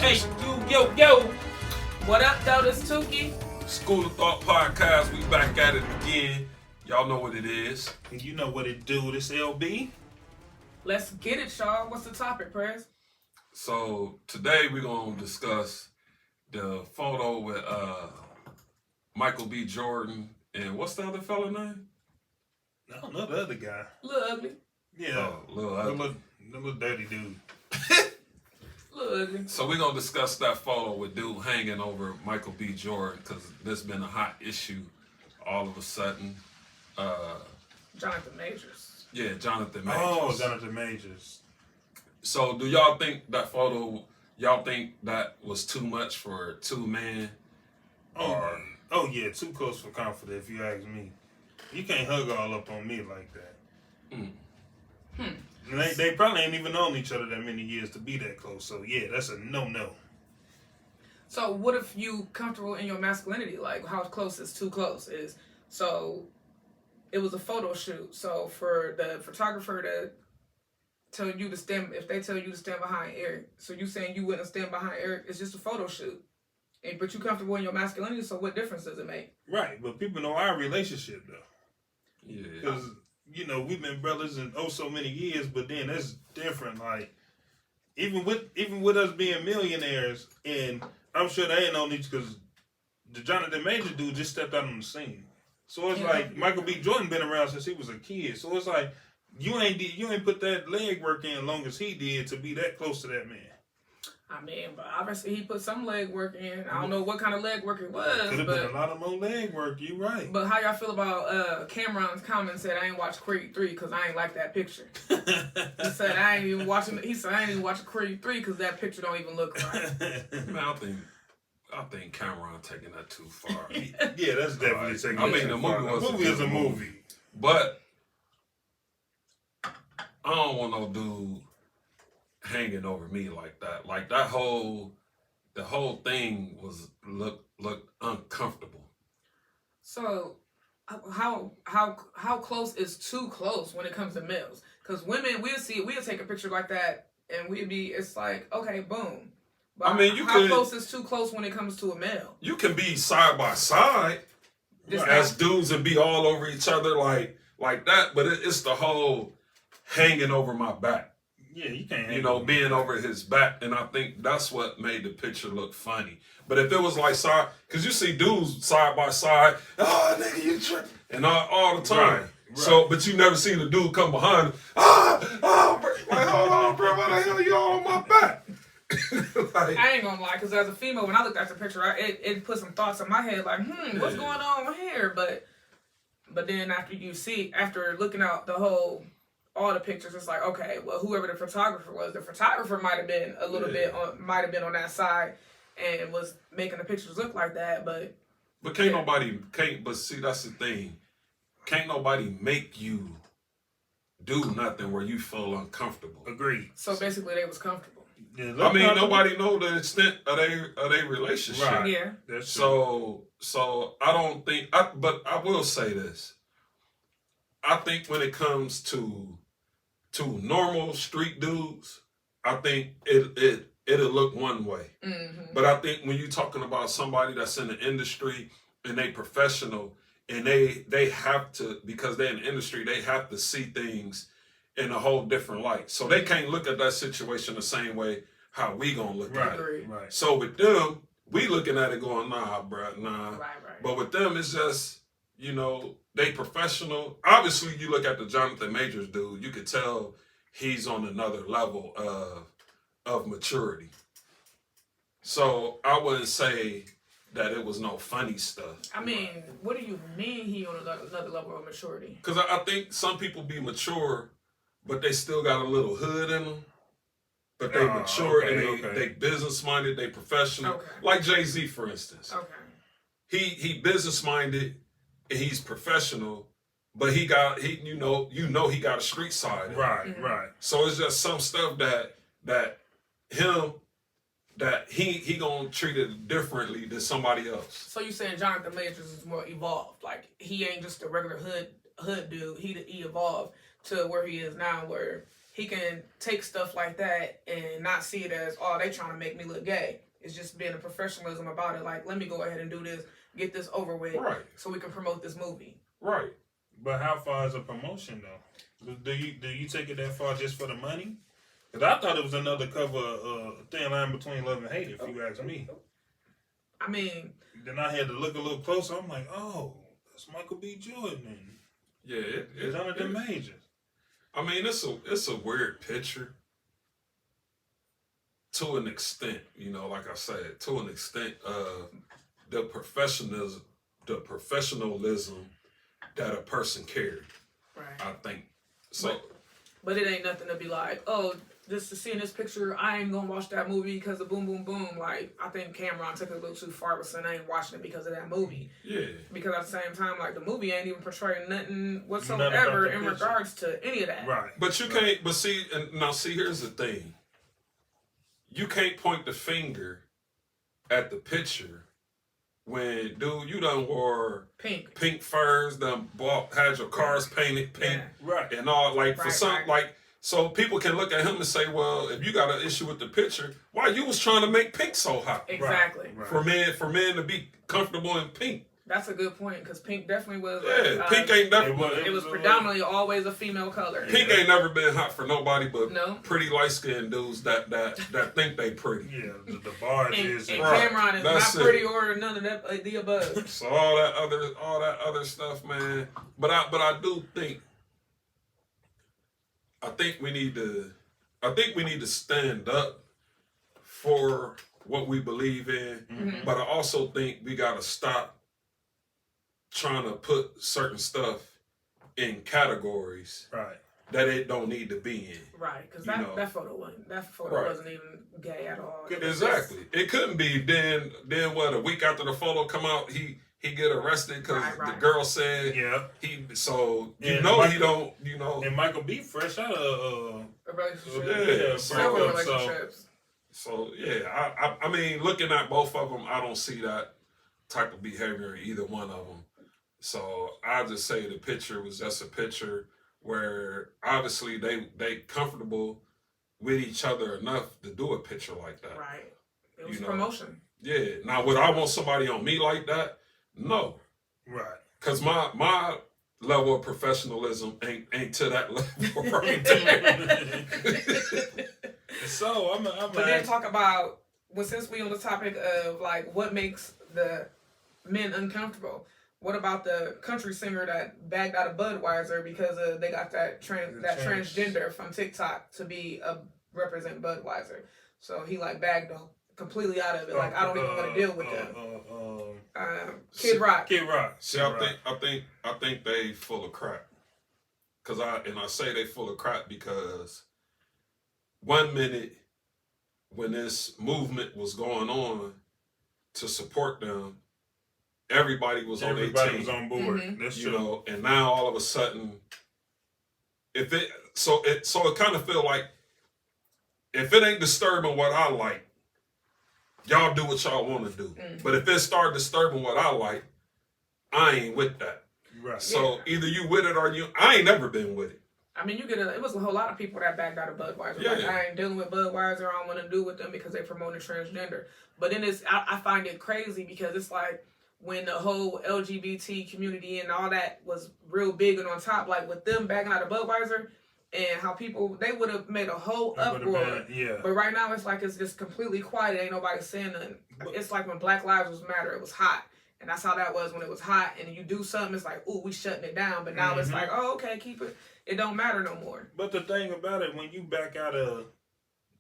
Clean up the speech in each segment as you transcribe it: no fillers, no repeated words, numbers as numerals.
Hey, yo. What up, though? This Tukey. School of Thought Podcast. We back at it again. Y'all know what it is. And you know what it do. This LB. Let's get it, y'all. What's the topic, Prez? So today we're gonna discuss the photo with Michael B. Jordan and what's the other fella name? I don't know the other guy. Little ugly. Yeah. Little the little dirty dude. Little ugly. So we're gonna discuss that photo with dude hanging over Michael B. Jordan because there's been a hot issue all of a sudden. Jonathan Majors. Yeah, Jonathan Majors. Oh, Jonathan Majors. So do y'all think that photo? Y'all think that was too much for two men? Oh yeah, too close for comfort. If you ask me, you can't hug all up on me like that. And they probably ain't even known each other that many years to be that close. So yeah, that's a no. So what if you comfortable in your masculinity? Like, how close is too close? So it was a photo shoot. So for the photographer to tell you to stand, if they tell you to stand behind Eric, so you saying you wouldn't stand behind Eric, it's just a photo shoot. But you comfortable in your masculinity, so what difference does it make? Right, but people know our relationship though. Yeah. Because we've been brothers in so many years, but then that's different. Like even with us being millionaires, and I'm sure they ain't known each because the Jonathan Major dude just stepped out on the scene. So it's like Michael B. Jordan been around since he was a kid. So it's like you ain't put that leg work in long as he did to be that close to that man. I mean, but obviously he put some leg work in. I don't know what kind of leg work it was. Could have been a lot of more leg work. You right. But how y'all feel about Cameron's comment said I ain't watched Creed 3 because I ain't like that picture. He said I ain't even watching Creed 3 because that picture don't even look right. Man, I think Cameron taking that too far. Yeah, that's definitely taking. I mean, the movie is a movie, but I don't want no dude hanging over me like that. Like the whole thing was looked uncomfortable. So how close is too close when it comes to males? Because women, we'll take a picture like that and it's like, okay, boom. But I mean, how close is too close when it comes to a male? You can be side by side as dudes and be all over each other like that, but it's the whole hanging over my back. Yeah, you can't. Being over his back, and I think that's what made the picture look funny. But if it was like side, because you see dudes side by side, oh nigga, you tripping, and all the time. Right. So, but you never see the dude come behind him. Like, hold on, bro, why the hell you all on my back? Like, I ain't gonna lie, because as a female, when I looked at the picture, it put some thoughts in my head, like, what's going on here? But then after looking out all the pictures, it's like, okay, well, whoever the photographer might have been a little bit on that side and was making the pictures look like that, but but see, that's the thing. Can't nobody make you do nothing where you feel uncomfortable. Agreed. So basically they was comfortable. Yeah, I mean, nobody know the extent of their relationship. Right. Yeah. That's so I don't think but I will say this. I think when it comes to normal street dudes, I think it'll look one way. Mm-hmm. But I think when you're talking about somebody that's in the industry and they professional and they have to, because they're in the industry, they have to see things in a whole different light. So they can't look at that situation the same way how we gonna look at it. Right. So with them, we looking at it going, nah, bruh, nah. Right. But with them, it's just, they professional. Obviously, you look at the Jonathan Majors dude, you could tell he's on another level of maturity. So I wouldn't say that it was no funny stuff. I mean, what do you mean he on another level of maturity? Because I think some people be mature, but they still got a little hood in them. But they mature and they business minded, they professional. Okay. Like Jay-Z, for instance. Okay. He business minded and he's professional, but he got he got a street side. Right, mm-hmm. Right. So it's just some stuff that he gonna treat it differently than somebody else. So you saying Jonathan Majors is more evolved? Like he ain't just a regular hood dude. He evolved to where he is now, where he can take stuff like that and not see it as, oh, they trying to make me look gay. It's just being a professionalism about it. Like, let me go ahead and do this, get this over with, Right. so we can promote this movie. Right. But how far is a promotion though? Do you take it that far just for the money? Because I thought it was another cover, thin line between love and hate. If you ask me, I mean, then I had to look a little closer. I'm like, oh, that's Michael B. Jordan. And Yeah, it's one of the majors. I mean, it's a weird picture to an extent, you know, like I said, to an extent, the professionalism that a person carried. right. I think so. But it ain't nothing to be like, oh, just to see in this picture, I ain't gonna watch that movie because of boom, boom, boom. Like, I think Cameron took it a little too far, but saying I ain't watching it because of that movie. Yeah, Because at the same time, like, the movie ain't even portraying nothing Nothing whatsoever about the in picture. regards to any of that. Right. but you can't. But see, and now see, here's the thing. You can't point the finger at the picture when, dude, you done wore Pink. furs, had your cars painted pink. Yeah. Right. And all, like, for Right, some, right. like, so people can look at him and say, well, if you got an issue with the picture, why you was trying to make pink so hot? Exactly. Right. For men to be comfortable in pink. That's a good point, because pink definitely was. Yeah, pink ain't never. It was predominantly always a female color. Pink ain't never been hot for nobody but No. pretty light skinned dudes that think they pretty. Yeah, the bars And, is and Right. Cameron is That's not it. pretty or none of that, the above. So all that other stuff, man. But I do think. I think we need to stand up for what we believe in. Mhm. But I also think we gotta stop trying to put certain stuff in categories right. that it don't need to be in. Right, because You know. that photo Right. wasn't even gay at all. It was Exactly. It couldn't be. Then what? A week after the photo come out, he get arrested because Right, right. the girl said Yeah. he. So you And know Michael- he don't. You know. And Michael B. fresh out of a relationship. Yeah, Several breakup, so- relationships. So yeah, I mean, looking at both of them, I don't see that type of behavior in either one of them. So I just say the picture was just a picture where obviously they comfortable with each other enough to do a picture like that. Right. It was You know. promotion. Yeah. Now, would I want somebody on me like that? No, right. because my level of professionalism ain't to that level. Right? So I'm But then talk about, well, since we on the topic of like what makes the men uncomfortable. What about the country singer that bagged out of Budweiser because they got that transgender from TikTok to be represent Budweiser? So he like bagged completely out of it. Like, I don't even want to deal with them. Kid Rock. Kid Rock. See, I think they full of crap. I say they full of crap because 1 minute when this movement was going on to support them, everybody was on their team. Everybody was on board. Mhm. That's You true. know, and now all of a sudden, it kind of feel like if it ain't disturbing what I like, y'all do what y'all want to do. Mm. But if it start disturbing what I like, I ain't with that. Right. So either you with it or I ain't never been with it. I mean, it was a whole lot of people that backed out of Budweiser. Yeah. Like, I ain't dealing with Budweiser. I don't want to do with them because they promoting transgender. But then I find it crazy because it's like when the whole LGBT community and all that was real big and on top, like with them backing out of Budweiser and how people, they would have made a whole uproar. Yeah. But right now it's like it's just completely quiet. Ain't nobody saying nothing. It's like when Black Lives was Matter, it was hot. And that's how that was when it was hot. And you do something, it's like, ooh, we shutting it down. But now it's Mhm. like, oh, okay, keep it. It don't matter no more. But the thing about it, when you back out of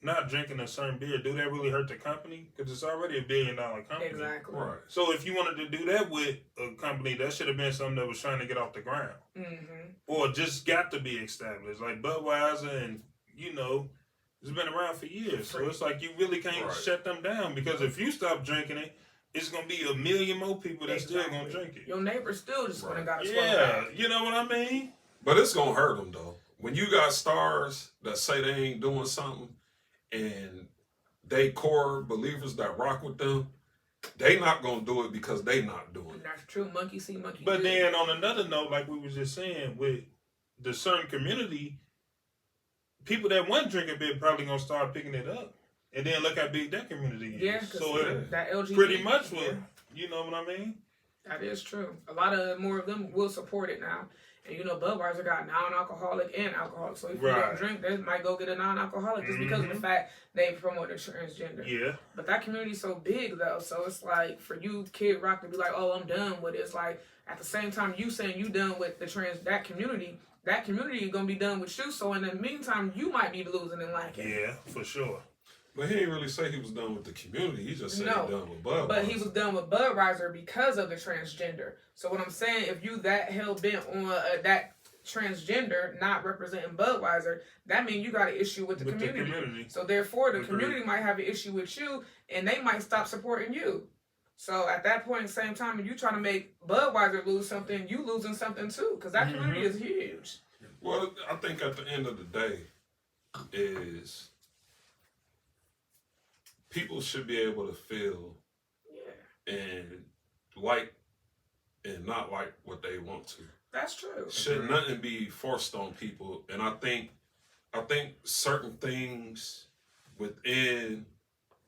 not drinking a certain beer, do that really hurt the company? Because it's already $1 billion company. Exactly. Right. So if you wanted to do that with a company, that should have been something that was trying to get off the ground. Mm-hmm. Or just got to be established. Like Budweiser and, it's been around for years. So it's like you really can't Right. shut them down. Because if you stop drinking it, it's going to be 1 million more people that's still going to drink it. Your neighbor's still just gonna Right. got a 12 Yeah, pack. you know what I mean? But it's gonna hurt them though. When you got stars that say they ain't doing something, and they core believers that rock with them, they not gonna do it because they not doing it. That's true. Monkey see, monkey But do. then, on another note, like we was just saying, with the certain community, people that want drinking beer probably gonna start picking it up, and then look how big that community is. Yeah, so that LGBT pretty much what yeah. you know what I mean. That is true. A lot of more of them will support it now. And Budweiser got non-alcoholic and alcoholic. So if you don't drink, they might go get a non-alcoholic just because of the fact they promote the transgender. Yeah. But that community's so big though. So it's like for you, Kid Rock, to be like, oh, I'm done with it. It's like at the same time you saying you done with that community is gonna be done with you. So in the meantime, you might be losing and lacking. Yeah, for sure. But he didn't really say he was done with the community. He just said he done with Budweiser. But he was done with Budweiser because of the transgender. So what I'm saying, if you that hell bent on that transgender not representing Budweiser, that means you got an issue with the community. So therefore, the community might have an issue with you, and they might stop supporting you. So at that point, at the same time, if you trying to make Budweiser lose something, you losing something too, because that community is huge. Well, I think at the end of the day is people should be able to feel and like and not like what they want to. That's true. Should nothing be forced on people. And I think certain things within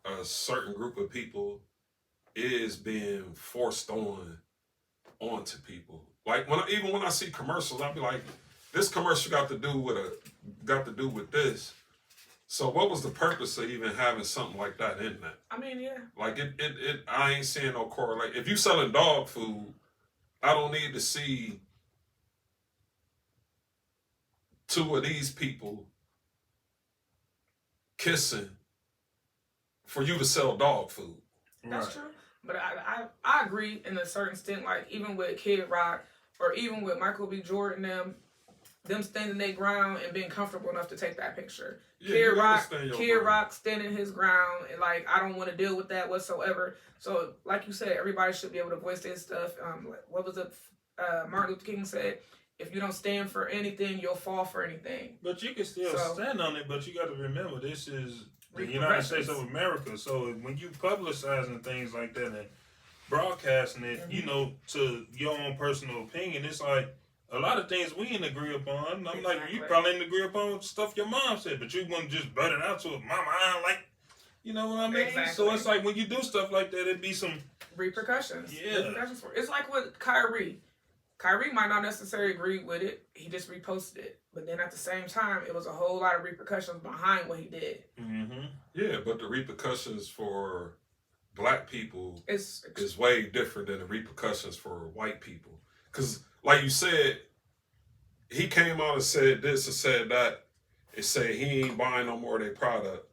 a certain group of people is being forced onto people. Like even when I see commercials, I'll be like, this commercial got to do with this. So what was the purpose of even having something like that in that? I mean, yeah. Like it I ain't seeing no correlation. If you selling dog food, I don't need to see two of these people kissing for you to sell dog food. That's true. But I agree in a certain extent, like even with Kid Rock or even with Michael B. Jordan, them standing their ground and being comfortable enough to take that picture. Yeah, Kid Rock standing his ground and like, I don't want to deal with that whatsoever. So like you said, everybody should be able to voice their stuff. What was it? Martin Luther King said, if you don't stand for anything, you'll fall for anything. But you can still stand on it, but you got to remember, this is the United States of America. So when you publicizing things like that and broadcasting it, to your own personal opinion, it's like a lot of things we didn't agree upon. I'm like, you probably didn't agree upon stuff your mom said, but you want to just butt it out to it. Mama, I don't like, you know what I mean? Exactly. So it's like when you do stuff like that, it'd be some repercussions. Yeah. Repercussions for it. It's like with Kyrie. Kyrie might not necessarily agree with it. He just reposted it. But then at the same time, it was a whole lot of repercussions behind what he did. Mm-hmm. Yeah, but the repercussions for black people is way different than the repercussions for white people. Because, like you said, he came out and said this and said that and said he ain't buying no more of their product.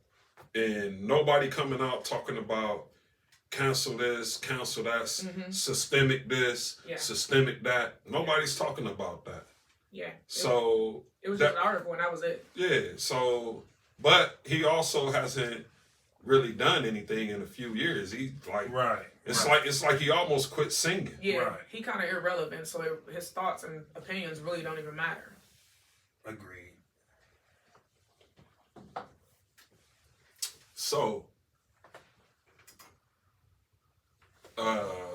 And nobody coming out talking about cancel this, cancel that, systemic this, systemic that. Nobody's talking about that. Yeah. So it was just an article and that was it. Yeah. So, but he also hasn't really done anything in a few years. He's like, it's like he almost quit singing. Yeah. He kind of irrelevant. So his thoughts and opinions really don't even matter. Agreed. So, well,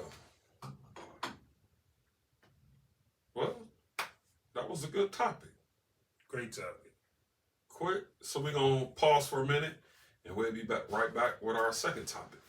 that was a good topic. Great topic. Quick, so we're going to pause for a minute and we'll be right back with our second topic.